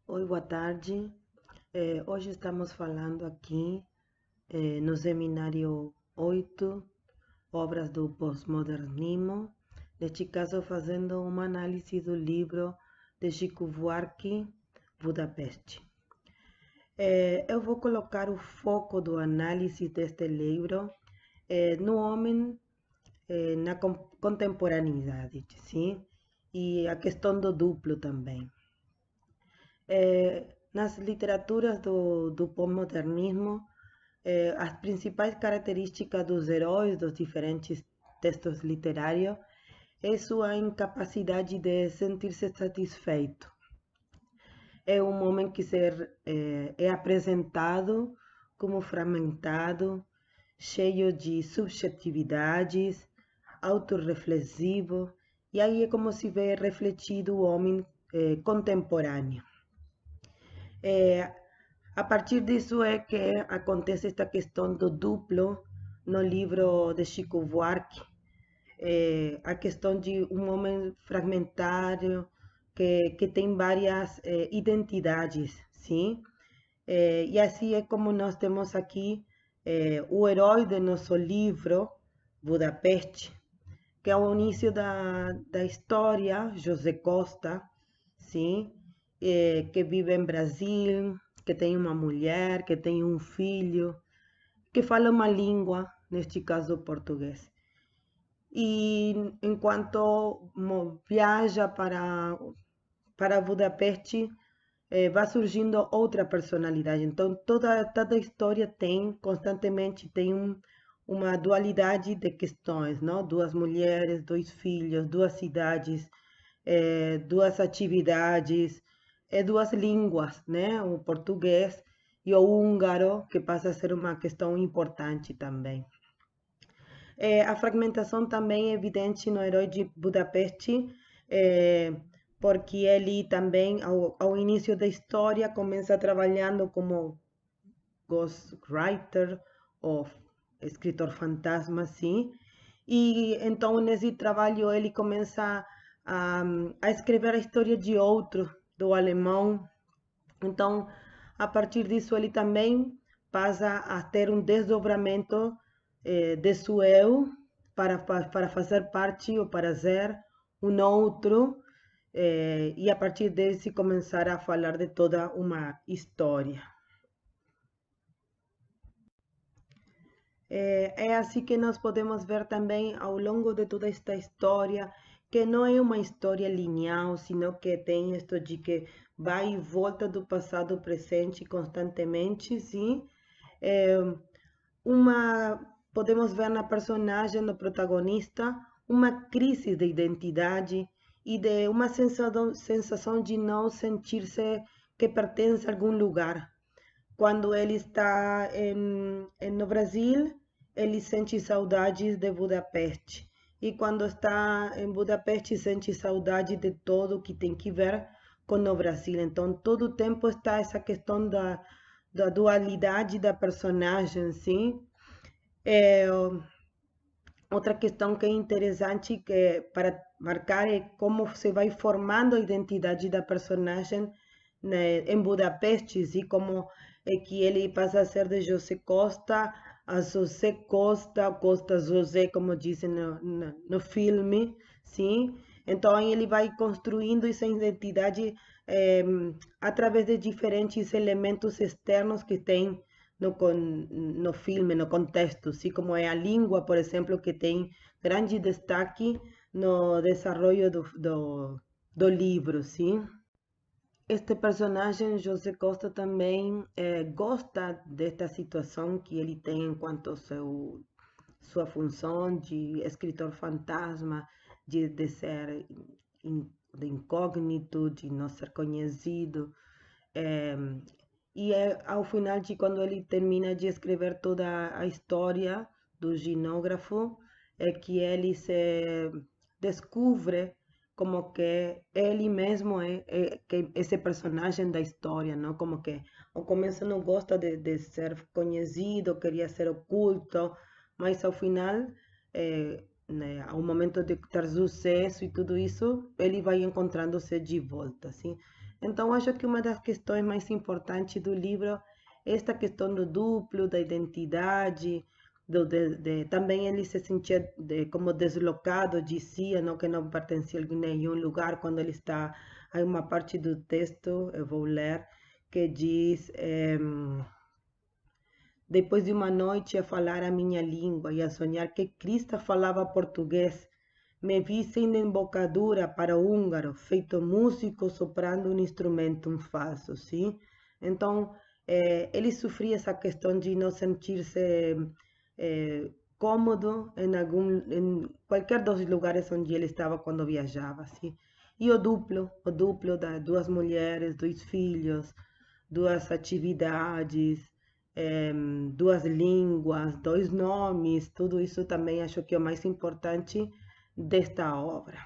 Oi, boa tarde. Hoje estamos falando aqui no seminário 8, Obras do Pós-Modernismo, neste caso fazendo uma análise do livro de Chico Buarque, Budapeste. Eu vou colocar o foco do análise deste livro no homem na contemporaneidade, sim? E a questão do duplo também. Nas literaturas do pós-modernismo, as principais características dos heróis dos diferentes textos literários é sua incapacidade de sentir-se satisfeito. É um homem que é apresentado como fragmentado, cheio de subjetividades, autorreflexivo, e aí é como se vê refletido o homem contemporâneo. A partir disso é que acontece esta questão do duplo no livro de Chico Buarque, a questão de um homem fragmentário que tem várias identidades, sim? E assim é como nós temos aqui o herói de nosso livro, Budapeste, que é o início da história, José Costa, sim? Que vive em Brasil, que tem uma mulher, que tem um filho, que fala uma língua, neste caso português. E enquanto viaja para Budapeste, vai surgindo outra personalidade. Então, toda a história constantemente tem uma dualidade de questões, não? Duas mulheres, dois filhos, duas cidades, duas atividades, duas línguas, né? O português e o húngaro, que passa a ser uma questão importante também. A fragmentação também é evidente no Herói de Budapeste, porque ele também, ao início da história, começa trabalhando como ghostwriter ou escritor fantasma, sim. E então, nesse trabalho, ele começa a escrever a história de outro, do alemão. Então, a partir disso, ele também passa a ter um desdobramento de seu eu para fazer parte ou para ser um outro, e a partir desse começar a falar de toda uma história. É assim que nós podemos ver também ao longo de toda esta história, que não é uma história linear, sino que tem isto de que vai e volta do passado ao presente constantemente, sim? É, podemos ver na personagem, no protagonista, uma crise de identidade e de uma sensação de não sentir-se que pertence a algum lugar. Quando ele está no Brasil, ele sente saudades de Budapeste. E quando está em Budapeste, sente saudade de tudo que tem que ver com o Brasil. Então, todo o tempo está essa questão da dualidade da personagem, sim? É, outra questão que é interessante para marcar é como se vai formando a identidade da personagem, né, em Budapeste, e como é que ele passa a ser de José Costa a José Costa, Costa José, como dizem no filme, sim? Então ele vai construindo essa identidade através de diferentes elementos externos que tem no filme, no contexto, assim como é a língua, por exemplo, que tem grande destaque no desenvolvimento do livro, sim? Este personagem, José Costa, também gosta desta situação que ele tem enquanto sua função de escritor fantasma, de ser de incógnito, de não ser conhecido. É, ao final, quando ele termina de escrever toda a história do ginógrafo, é que ele se descobre como que ele mesmo é que esse personagem da história, não? Como que ao começo não gosta de ser conhecido, queria ser oculto, mas ao final, né, ao momento de ter sucesso e tudo isso, ele vai encontrando-se de volta, assim. Então, acho que uma das questões mais importantes do livro é esta questão do duplo, da identidade, também ele se sentia como deslocado, dizia, não, que não pertencia a nenhum lugar, quando ele está, há uma parte do texto, eu vou ler, que diz, depois de uma noite a falar a minha língua e a sonhar que Krista falava português, me vi sem embocadura para húngaro, feito músico soprando um instrumento falso, sim? Então, ele sofria essa questão de não sentir-se cômodo em qualquer dos lugares onde ele estava quando viajava, sim? E o duplo das duas mulheres, dois filhos, duas atividades, duas línguas, dois nomes, tudo isso também acho que é o mais importante desta obra.